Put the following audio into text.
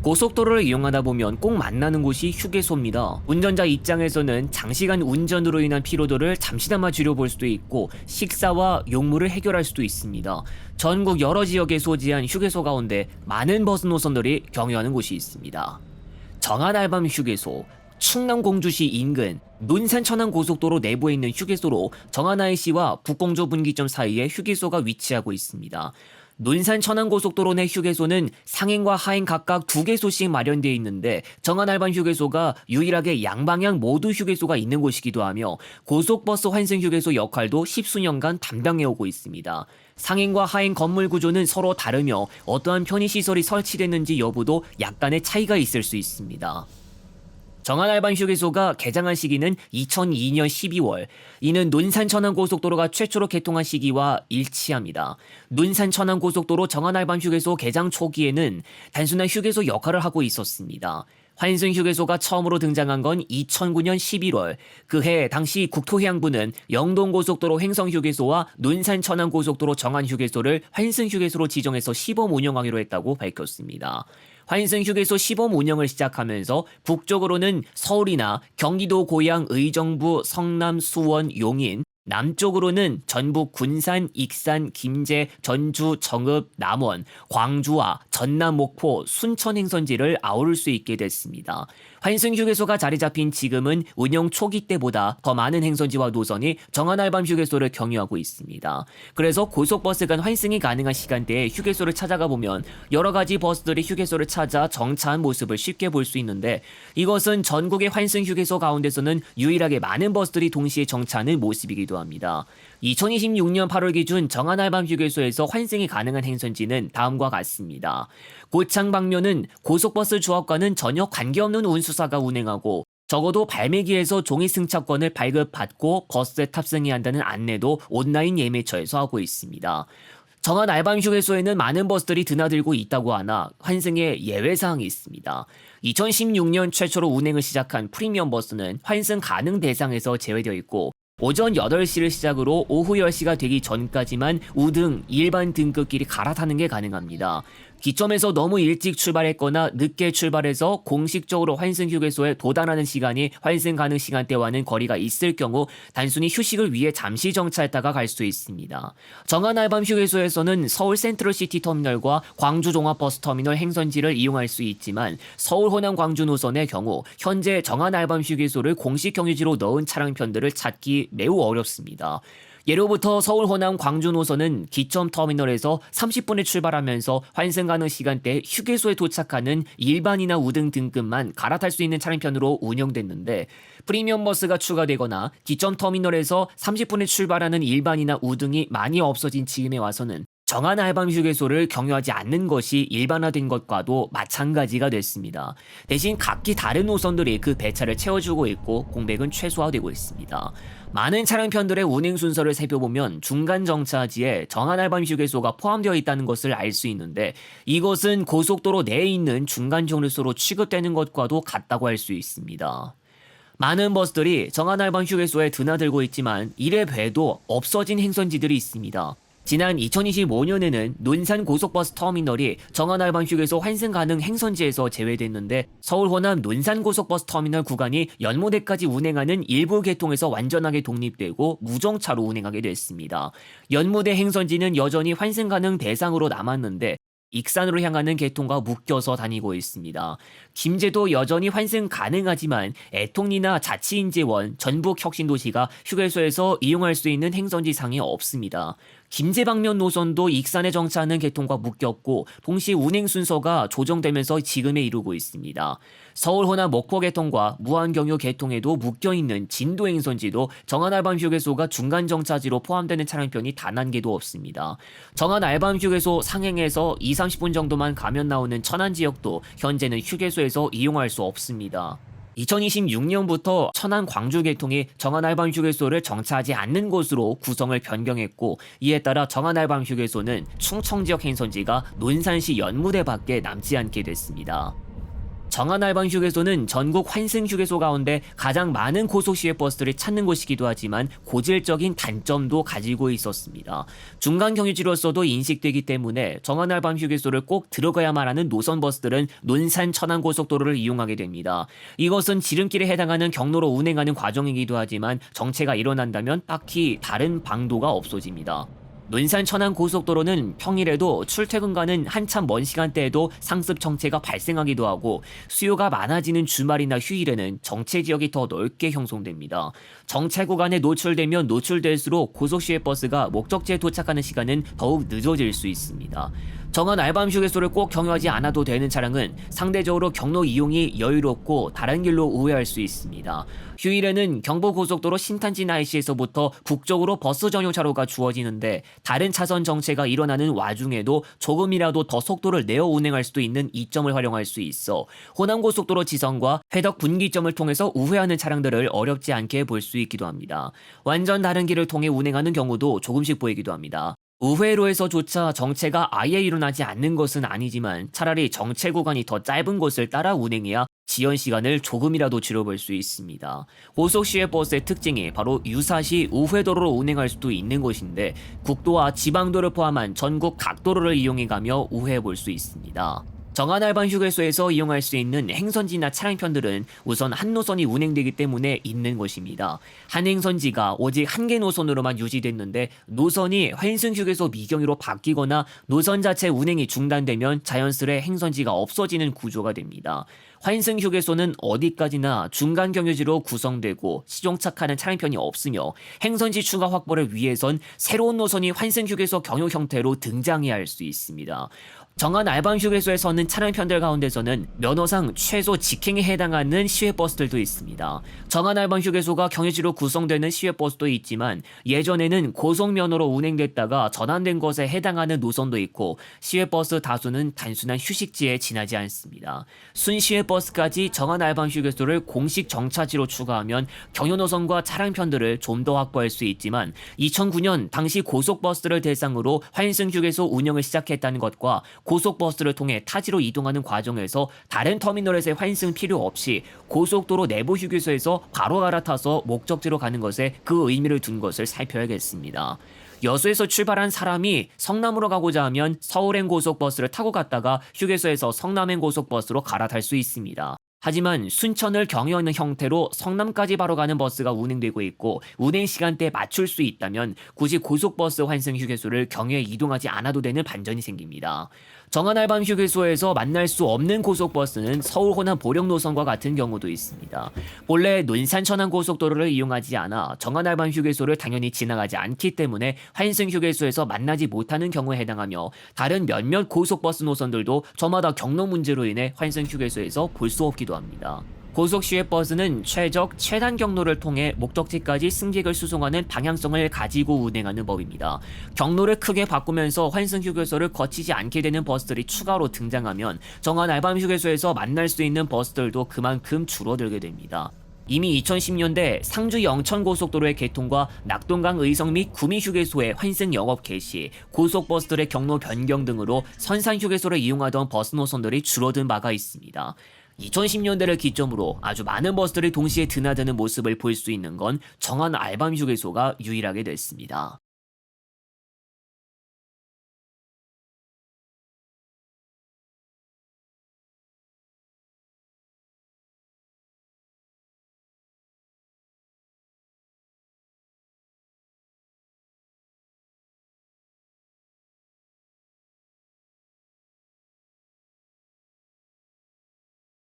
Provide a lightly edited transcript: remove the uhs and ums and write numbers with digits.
고속도로를 이용하다 보면 꼭 만나는 곳이 휴게소입니다. 운전자 입장에서는 장시간 운전으로 인한 피로도를 잠시나마 줄여볼 수도 있고 식사와 용무를 해결할 수도 있습니다. 전국 여러 지역에 소지한 휴게소 가운데 많은 버스 노선들이 경유하는 곳이 있습니다. 정안알밤 휴게소, 충남 공주시 인근 논산 천안 고속도로 내부에 있는 휴게소로 정안 IC와 북공조 분기점 사이에 휴게소가 위치하고 있습니다. 논산 천안 고속도로 내 휴게소는 상행과 하행 각각 2개소씩 마련되어 있는데 정안알밤 휴게소가 유일하게 양방향 모두 휴게소가 있는 곳이기도 하며 고속버스 환승 휴게소 역할도 10수년간 담당해오고 있습니다. 상행과 하행 건물 구조는 서로 다르며 어떠한 편의시설이 설치됐는지 여부도 약간의 차이가 있을 수 있습니다. 정안알밤 휴게소가 개장한 시기는 2002년 12월, 이는 논산 천안 고속도로가 최초로 개통한 시기와 일치합니다. 논산 천안 고속도로 정안알밤 휴게소 개장 초기에는 단순한 휴게소 역할을 하고 있었습니다. 환승 휴게소가 처음으로 등장한 건 2009년 11월, 그해 당시 국토해양부는 영동고속도로 횡성휴게소와 논산 천안고속도로 정안휴게소를 환승휴게소로 지정해서 시범 운영하기로 했다고 밝혔습니다. 환승휴게소 시범 운영을 시작하면서 북쪽으로는 서울이나 경기도 고양 의정부, 성남, 수원, 용인, 남쪽으로는 전북 군산, 익산, 김제, 전주, 정읍, 남원, 광주와 전남, 목포, 순천 행선지를 아우를 수 있게 됐습니다. 환승휴게소가 자리 잡힌 지금은 운영 초기 때보다 더 많은 행선지와 노선이 정안알밤 휴게소를 경유하고 있습니다. 그래서 고속버스 간 환승이 가능한 시간대에 휴게소를 찾아가 보면 여러 가지 버스들이 휴게소를 찾아 정차한 모습을 쉽게 볼 수 있는데 이것은 전국의 환승휴게소 가운데서는 유일하게 많은 버스들이 동시에 정차하는 모습이기도 합니다. 2026년 8월 기준 정안알밤 휴게소에서 환승이 가능한 행선지는 다음과 같습니다. 고창 방면은 고속버스 조합과는 전혀 관계없는 운수사가 운행하고 적어도 발매기에서 종이 승차권을 발급받고 버스에 탑승해야 한다는 안내도 온라인 예매처에서 하고 있습니다. 정안알밤 휴게소에는 많은 버스들이 드나들고 있다고 하나 환승에 예외사항이 있습니다. 2016년 최초로 운행을 시작한 프리미엄 버스는 환승 가능 대상에서 제외되어 있고 오전 8시를 시작으로 오후 10시가 되기 전까지만 우등, 일반 등급끼리 갈아타는 게 가능합니다. 기점에서 너무 일찍 출발했거나 늦게 출발해서 공식적으로 환승휴게소에 도달하는 시간이 환승 가능 시간대와는 거리가 있을 경우 단순히 휴식을 위해 잠시 정차했다가 갈 수 있습니다. 정안알밤 휴게소에서는 서울 센트럴시티 터미널과 광주 종합버스터미널 행선지를 이용할 수 있지만 서울 호남 광주 노선의 경우 현재 정안알밤 휴게소를 공식 경유지로 넣은 차량편들을 찾기 매우 어렵습니다. 예로부터 서울 호남 광주 노선은 기점 터미널에서 30분에 출발하면서 환승 가능 시간대 휴게소에 도착하는 일반이나 우등 등급만 갈아탈 수 있는 차량편으로 운영됐는데 프리미엄 버스가 추가되거나 기점 터미널에서 30분에 출발하는 일반이나 우등이 많이 없어진 지금에 와서는 정안알밤 휴게소를 경유하지 않는 것이 일반화된 것과도 마찬가지가 됐습니다. 대신 각기 다른 노선들이 그 배차를 채워주고 있고 공백은 최소화되고 있습니다. 많은 차량편들의 운행 순서를 살펴보면 중간 정차지에 정안알밤 휴게소가 포함되어 있다는 것을 알 수 있는데 이것은 고속도로 내에 있는 중간 정류소로 취급되는 것과도 같다고 할 수 있습니다. 많은 버스들이 정안알밤 휴게소에 드나들고 있지만 이래 봬도 없어진 행선지들이 있습니다. 지난 2025년에는 논산 고속버스 터미널이 정안알밤 휴게소 환승 가능 행선지에서 제외됐는데 서울 호남 논산 고속버스 터미널 구간이 연모대까지 운행하는 일부 계통에서 완전하게 독립되고 무정차로 운행하게 됐습니다. 연모대 행선지는 여전히 환승 가능 대상으로 남았는데 익산으로 향하는 계통과 묶여서 다니고 있습니다. 김제도 여전히 환승 가능하지만 애통리나 자치인재원, 전북혁신도시가 휴게소에서 이용할 수 있는 행선지상에 없습니다. 김제 방면 노선도 익산에 정차하는 계통과 묶였고 동시 운행 순서가 조정되면서 지금에 이르고 있습니다. 서울 호남 목포 계통과 무안 경유 계통에도 묶여있는 진도 행선지도 정안알밤 휴게소가 중간 정차지로 포함되는 차량편이 단 한 개도 없습니다. 정안알밤 휴게소 상행에서 20-30분 정도만 가면 나오는 천안 지역도 현재는 휴게소에서 이용할 수 없습니다. 2026년부터 천안 광주 계통이 정안알밤 휴게소를 정차하지 않는 곳으로 구성을 변경했고 이에 따라 정안알밤 휴게소는 충청 지역 행선지가 논산시 연무대밖에 남지 않게 됐습니다. 정한알밤 휴게소는 전국 환승 휴게소 가운데 가장 많은 고속 시외버스들을 찾는 곳이기도 하지만 고질적인 단점도 가지고 있었습니다. 중간 경유지로서도 인식되기 때문에 정한알밤 휴게소를 꼭 들어가야만 하는 노선버스들은 논산 천안고속도로를 이용하게 됩니다. 이것은 지름길에 해당하는 경로로 운행하는 과정이기도 하지만 정체가 일어난다면 딱히 다른 방도가 없어집니다. 논산 천안 고속도로는 평일에도 출퇴근가는 한참 먼 시간대에도 상습 정체가 발생하기도 하고 수요가 많아지는 주말이나 휴일에는 정체 지역이 더 넓게 형성됩니다. 정체 구간에 노출되면 노출될수록 고속 시외버스가 목적지에 도착하는 시간은 더욱 늦어질 수 있습니다. 정한알밤 휴게소를 꼭 경유하지 않아도 되는 차량은 상대적으로 경로 이용이 여유롭고 다른 길로 우회할 수 있습니다. 휴일에는 경부고속도로 신탄진 IC에서부터 북쪽으로 버스 전용 차로가 주어지는데 다른 차선 정체가 일어나는 와중에도 조금이라도 더 속도를 내어 운행할 수도 있는 이점을 활용할 수 있어 호남고속도로 지선과 회덕 분기점을 통해서 우회하는 차량들을 어렵지 않게 볼 수 있기도 합니다. 완전 다른 길을 통해 운행하는 경우도 조금씩 보이기도 합니다. 우회로에서조차 정체가 아예 일어나지 않는 것은 아니지만 차라리 정체 구간이 더 짧은 곳을 따라 운행해야 지연 시간을 조금이라도 줄여볼 수 있습니다. 고속 시외버스의 특징이 바로 유사시 우회도로로 운행할 수도 있는 것인데 국도와 지방도를 포함한 전국 각 도로를 이용해가며 우회해볼 수 있습니다. 정한알밤 휴게소에서 이용할 수 있는 행선지나 차량편들은 우선 한 노선이 운행되기 때문에 있는 것입니다. 한 행선지가 오직 한 개 노선으로만 유지됐는데 노선이 환승 휴게소 미경유로 바뀌거나 노선 자체 운행이 중단되면 자연스레 행선지가 없어지는 구조가 됩니다. 환승 휴게소는 어디까지나 중간 경유지로 구성되고 시종착하는 차량편이 없으며 행선지 추가 확보를 위해선 새로운 노선이 환승 휴게소 경유 형태로 등장해야 할 수 있습니다. 정한알밤 휴게소에서는 차량편들 가운데서는 면허상 최소 직행에 해당하는 시외버스들도 있습니다. 정한알밤 휴게소가 경유지로 구성되는 시외버스도 있지만 예전에는 고속면허로 운행됐다가 전환된 것에 해당하는 노선도 있고 시외버스 다수는 단순한 휴식지에 지나지 않습니다. 순시외버스까지 정한알밤 휴게소를 공식 정차지로 추가하면 경유노선과 차량편들을 좀 더 확보할 수 있지만 2009년 당시 고속버스를 대상으로 환승 휴게소 운영을 시작했다는 것과 고속버스를 통해 타지로 이동하는 과정에서 다른 터미널에서의 환승 필요 없이 고속도로 내부 휴게소에서 바로 갈아타서 목적지로 가는 것에 그 의미를 둔 것을 살펴야겠습니다. 여수에서 출발한 사람이 성남으로 가고자 하면 서울행 고속버스를 타고 갔다가 휴게소에서 성남행 고속버스로 갈아탈 수 있습니다. 하지만 순천을 경유하는 형태로 성남까지 바로 가는 버스가 운행되고 있고 운행 시간대에 맞출 수 있다면 굳이 고속버스 환승 휴게소를 경유해 이동하지 않아도 되는 반전이 생깁니다. 정한알밤 휴게소에서 만날 수 없는 고속버스는 서울 호남 보령 노선과 같은 경우도 있습니다. 본래 논산 천안 고속도로를 이용하지 않아 정한알밤 휴게소를 당연히 지나가지 않기 때문에 환승 휴게소에서 만나지 못하는 경우에 해당하며 다른 몇몇 고속버스 노선들도 저마다 경로 문제로 인해 환승 휴게소에서 볼 수 없기도 합니다. 고속 시외버스는 최적 최단 경로를 통해 목적지까지 승객을 수송하는 방향성을 가지고 운행하는 법입니다. 경로를 크게 바꾸면서 환승 휴게소를 거치지 않게 되는 버스들이 추가로 등장하면 정한알밤 휴게소에서 만날 수 있는 버스들도 그만큼 줄어들게 됩니다. 이미 2010년대 상주 영천고속도로의 개통과 낙동강 의성 및 구미 휴게소의 환승 영업 개시, 고속버스들의 경로 변경 등으로 선산 휴게소를 이용하던 버스 노선들이 줄어든 바가 있습니다. 2010년대를 기점으로 아주 많은 버스들이 동시에 드나드는 모습을 볼 수 있는 건 정한알밤 휴게소가 유일하게 됐습니다.